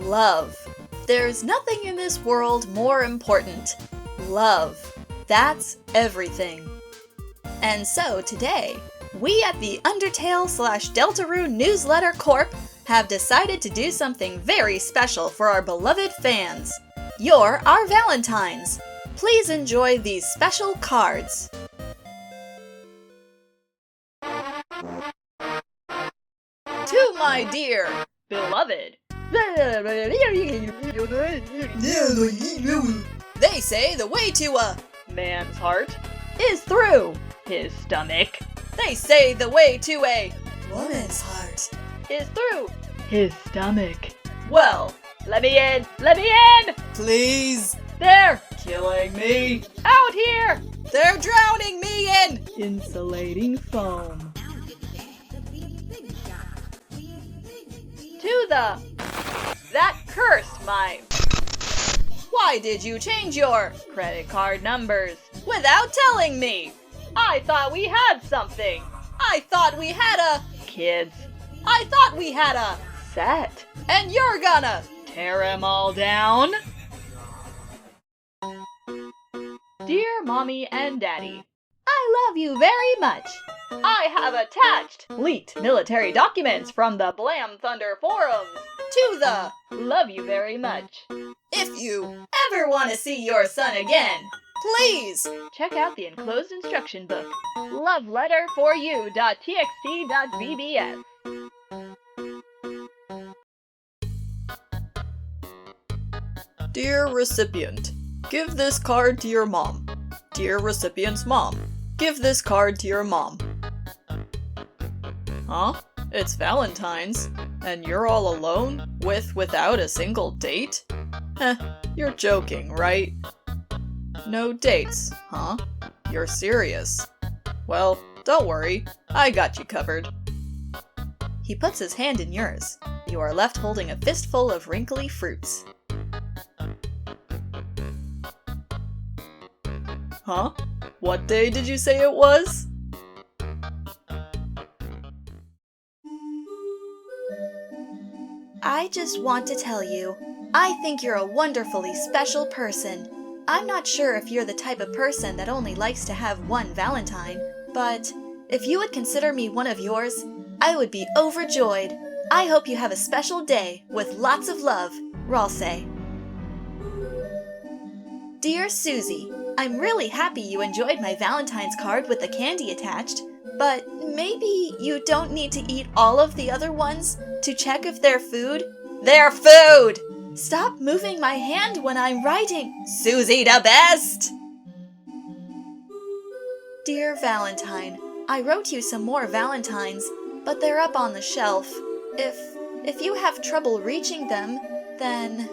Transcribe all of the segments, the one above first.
Love. There's nothing in this world more important. Love. That's everything. And so today, we at the Undertale/Deltarune Newsletter Corp have decided to do something very special for our beloved fans. You're our Valentines. Please enjoy these special cards. To my dear, beloved. They say the way to a man's heart is through his stomach. They say the way to a woman's heart is through his stomach. Well, let me in! Let me in! Please! They're killing me! Out here! They're drowning me in insulating foam. To that cursed mime. Why did you change your credit card numbers without telling me? I thought we had something. I thought we had a kids. I thought we had a set. And you're gonna tear them all down? Dear Mommy and Daddy, I love you very much. I have attached leaked military documents from the Blam Thunder forums to the love you very much. If you ever want to see your son again, please check out the enclosed instruction book, loveletterforyou.txt.bbs. Dear recipient, give this card to your mom. Dear recipient's mom, give this card to your mom. Huh? It's Valentine's, and you're all alone, without a single date? Heh, you're joking, right? No dates, huh? You're serious. Well, don't worry, I got you covered. He puts his hand in yours. You are left holding a fistful of wrinkly fruits. Huh? What day did you say it was? I just want to tell you, I think you're a wonderfully special person. I'm not sure if you're the type of person that only likes to have one Valentine, but if you would consider me one of yours, I would be overjoyed. I hope you have a special day with lots of love, Ralsei. Dear Susie, I'm really happy you enjoyed my Valentine's card with the candy attached, but maybe you don't need to eat all of the other ones to check if they're food? They're food! Stop moving my hand when I'm writing. Susie the best! Dear Valentine, I wrote you some more Valentines, but they're up on the shelf. If you have trouble reaching them, then...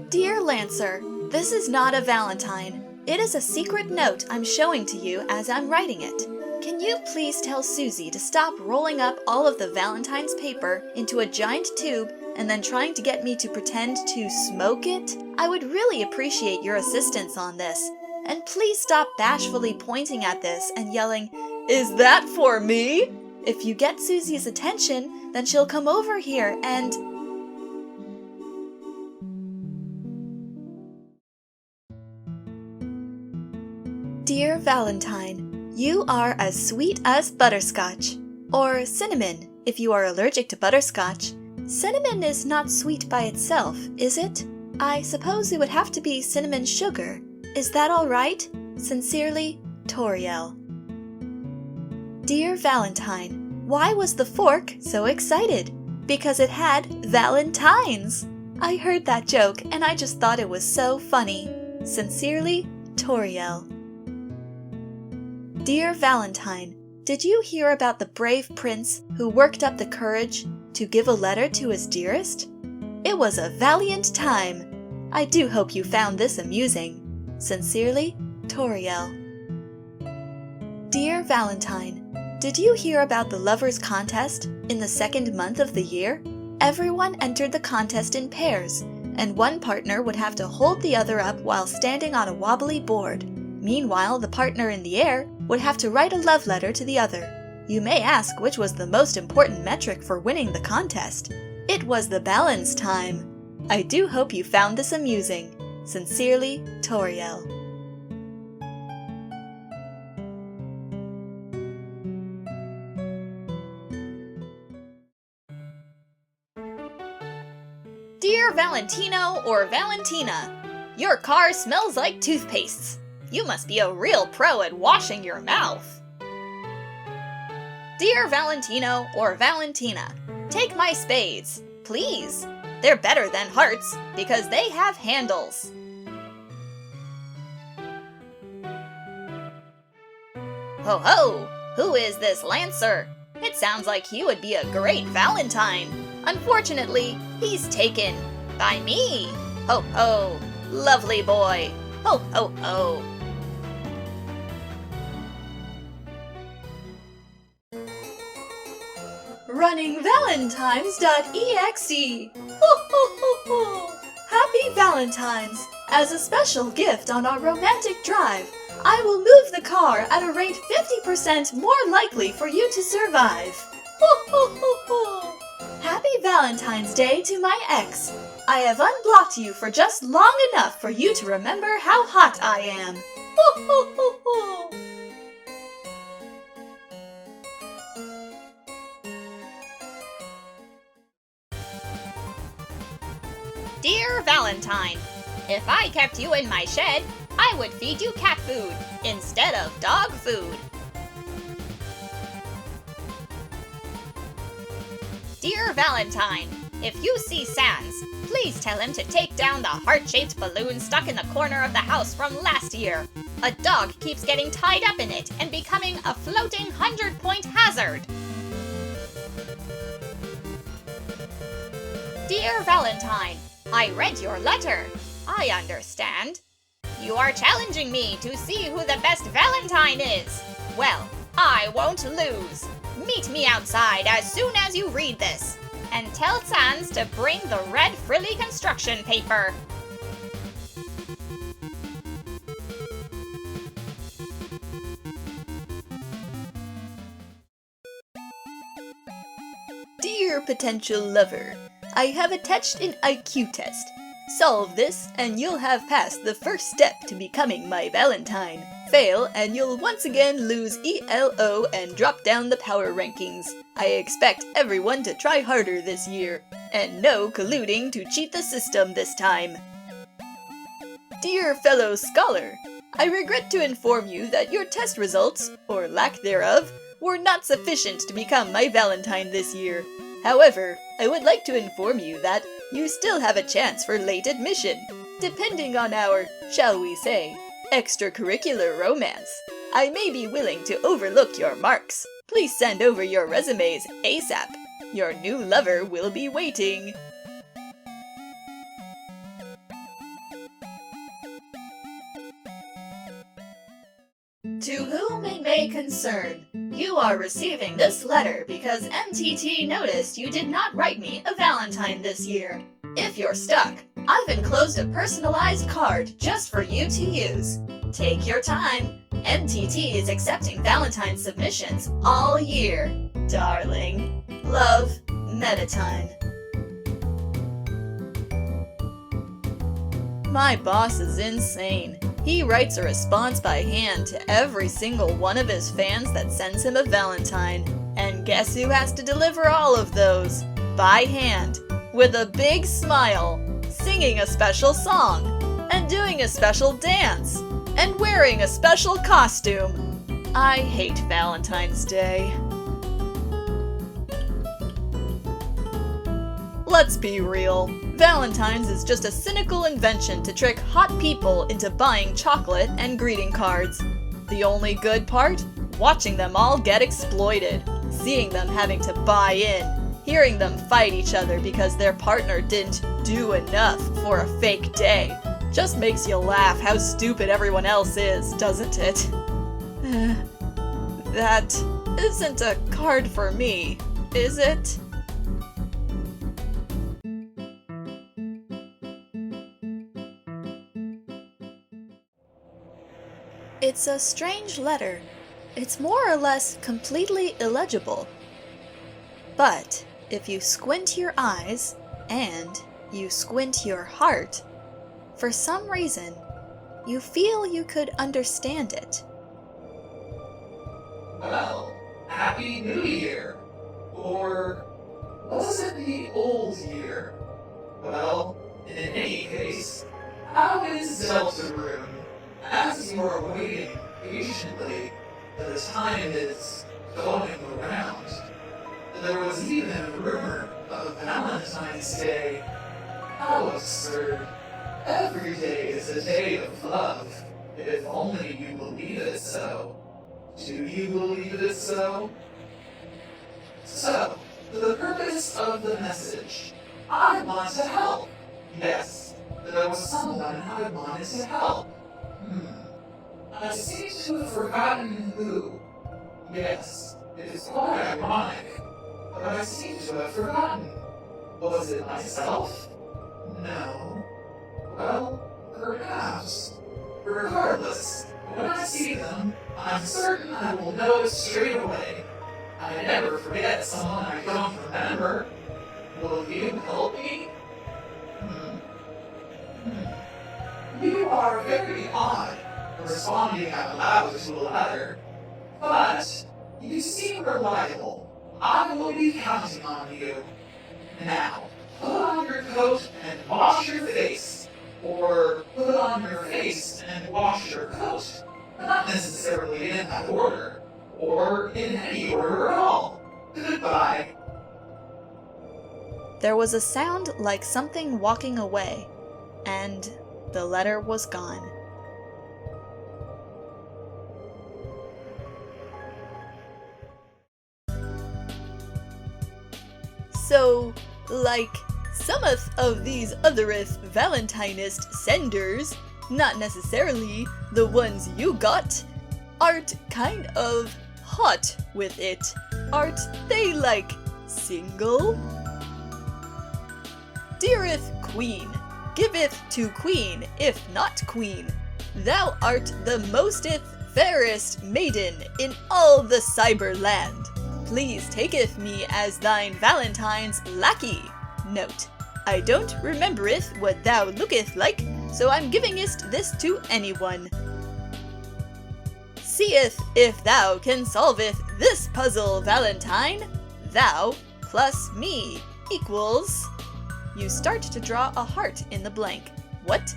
Dear Lancer, this is not a Valentine. It is a secret note I'm showing to you as I'm writing it. Can you please tell Susie to stop rolling up all of the Valentine's paper into a giant tube and then trying to get me to pretend to smoke it? I would really appreciate your assistance on this. And please stop bashfully pointing at this and yelling, "Is that for me?" If you get Susie's attention, then she'll come over here and... Dear Valentine, you are as sweet as butterscotch. Or cinnamon, if you are allergic to butterscotch. Cinnamon is not sweet by itself, is it? I suppose it would have to be cinnamon sugar. Is that all right? Sincerely, Toriel. Dear Valentine, why was the fork so excited? Because it had Valentines. I heard that joke and I just thought it was so funny. Sincerely, Toriel. Dear Valentine, did you hear about the brave prince who worked up the courage to give a letter to his dearest? It was a valiant time. I do hope you found this amusing. Sincerely, Toriel. Dear Valentine, did you hear about the lovers' contest in the second month of the year? Everyone entered the contest in pairs, and one partner would have to hold the other up while standing on a wobbly board. Meanwhile, the partner in the air would have to write a love letter to the other. You may ask which was the most important metric for winning the contest. It was the balance time. I do hope you found this amusing. Sincerely, Toriel. Dear Valentino or Valentina, your car smells like toothpastes. You must be a real pro at washing your mouth. Dear Valentino or Valentina, take my spades, please. They're better than hearts because they have handles. Ho ho! Who is this Lancer? It sounds like he would be a great Valentine. Unfortunately, he's taken by me. Ho ho! Lovely boy! Ho ho ho! Running Valentines.exe. Ho ho ho ho! Happy Valentines! As a special gift on our romantic drive, I will move the car at a rate 50% more likely for you to survive. Ho ho ho ho! Happy Valentine's Day to my ex. I have unblocked you for just long enough for you to remember how hot I am. Ho ho ho ho! Dear Valentine, if I kept you in my shed, I would feed you cat food instead of dog food. Dear Valentine, if you see Sans, please tell him to take down the heart-shaped balloon stuck in the corner of the house from last year. A dog keeps getting tied up in it and becoming a floating 100-point hazard. Dear Valentine, I read your letter. I understand. You are challenging me to see who the best Valentine is. Well, I won't lose. Meet me outside as soon as you read this. And tell Sans to bring the red frilly construction paper. Dear potential lover, I have attached an IQ test. Solve this and you'll have passed the first step to becoming my Valentine. Fail and you'll once again lose ELO and drop down the power rankings. I expect everyone to try harder this year. And no colluding to cheat the system this time. Dear fellow scholar, I regret to inform you that your test results, or lack thereof, were not sufficient to become my Valentine this year. However, I would like to inform you that you still have a chance for late admission, depending on our, shall we say, extracurricular romance. I may be willing to overlook your marks. Please send over your resumes ASAP. Your new lover will be waiting. To whom it may concern, you are receiving this letter because MTT noticed you did not write me a Valentine this year. If you're stuck, I've enclosed a personalized card just for you to use. Take your time. MTT is accepting Valentine submissions all year. Darling. Love, Metatime. My boss is insane. He writes a response by hand to every single one of his fans that sends him a Valentine. And guess who has to deliver all of those? By hand, with a big smile, singing a special song, and doing a special dance, and wearing a special costume. I hate Valentine's Day. Let's be real. Valentine's is just a cynical invention to trick hot people into buying chocolate and greeting cards. The only good part? Watching them all get exploited. Seeing them having to buy in. Hearing them fight each other because their partner didn't do enough for a fake day. Just makes you laugh how stupid everyone else is, doesn't it? That isn't a card for me, is it? It's a strange letter. It's more or less completely illegible. But if you squint your eyes and you squint your heart, for some reason, you feel you could understand it. Well, Happy New Year! Or was it the old year? Well, in any case, how is Deltarune? As you are waiting patiently, the time is going around. There was even a rumor of Valentine's Day. How absurd. Every day is a day of love, if only you believe it so. Do you believe it so? So, the purpose of the message. I want to help. Yes, there was someone I wanted to help. I seem to have forgotten who. Yes, it is quite ironic, but I seem to have forgotten. Was it myself? No. Well, perhaps. Regardless, when I see them, I'm certain I will know it straight away. I never forget someone I don't remember. Will you help me? You are very odd, responding out loud to a letter. But you seem reliable. I will be counting on you. Now, put on your coat and wash your face. Or put on your face and wash your coat. Not necessarily in that order. Or in any order at all. Goodbye. There was a sound like something walking away, and the letter was gone. So, like someth of these othereth Valentinist senders, not necessarily the ones you got, art kind of hot with it. Art they like single? Deareth Queen, giveth to Queen, if not Queen. Thou art the mosteth fairest maiden in all the Cyberland. Please taketh me as thine Valentine's lackey. Note, I don't remembereth what thou looketh like, so I'm givingest this to anyone. Seeth if thou can solveth this puzzle, Valentine. Thou plus me equals... You start to draw a heart in the blank. What?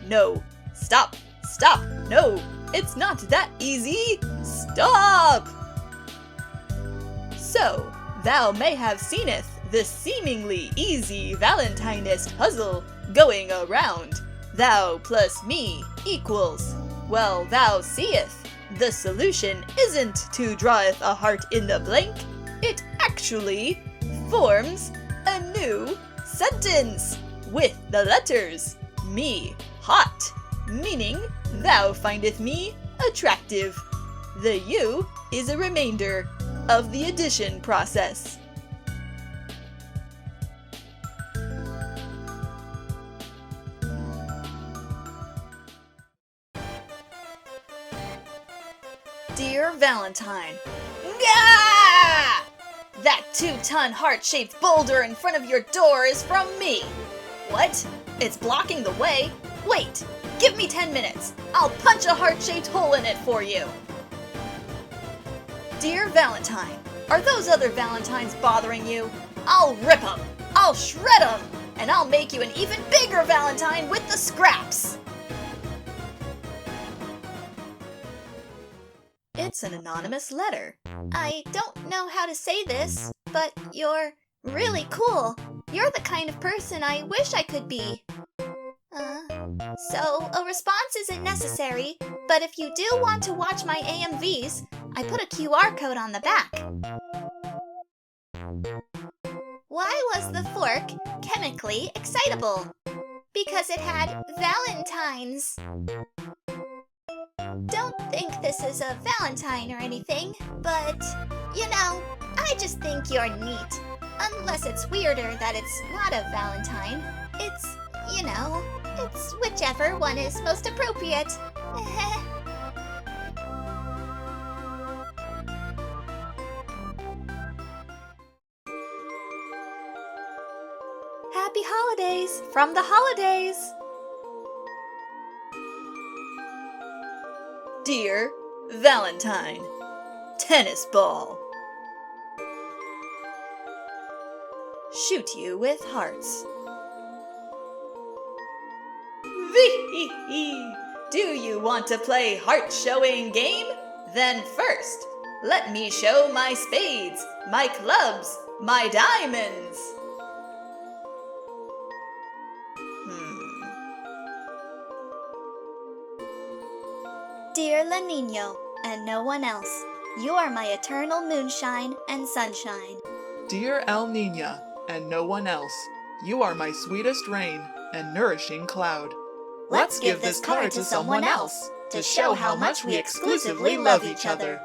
No. Stop. Stop. No. It's not that easy. Stop! So, thou may have seeneth this seemingly easy Valentinist puzzle going around. Thou plus me equals... Well, thou seeth. The solution isn't to draweth a heart in the blank. It actually forms a new sentence with the letters me hot, meaning thou findeth me attractive. The you is a remainder of the addition process. Dear Valentine, Gah! That 2-ton heart-shaped boulder in front of your door is from me. What? It's blocking the way? Wait, give me 10 minutes. I'll punch a heart-shaped hole in it for you. Dear Valentine, are those other Valentines bothering you? I'll rip them, I'll shred them, and I'll make you an even bigger Valentine with the scraps. It's an anonymous letter. I don't know how to say this, but you're really cool. You're the kind of person I wish I could be. So a response isn't necessary, but if you do want to watch my AMVs, I put a QR code on the back. Why was the fork chemically excitable? Because it had Valentines. Don't think this is a Valentine or anything, but, you know, I just think you're neat. Unless it's weirder that it's not a Valentine. It's, you know, it's whichever one is most appropriate. Happy holidays from the holidays! Dear Valentine, tennis ball. Shoot you with hearts. Vee-hee-hee! Do you want to play heart-showing game? Then first, let me show my spades, my clubs, my diamonds. Dear La Niño, and no one else, you are my eternal moonshine and sunshine. Dear El Niña, and no one else, you are my sweetest rain and nourishing cloud. Let's give this card to someone else to show how much we exclusively love each other.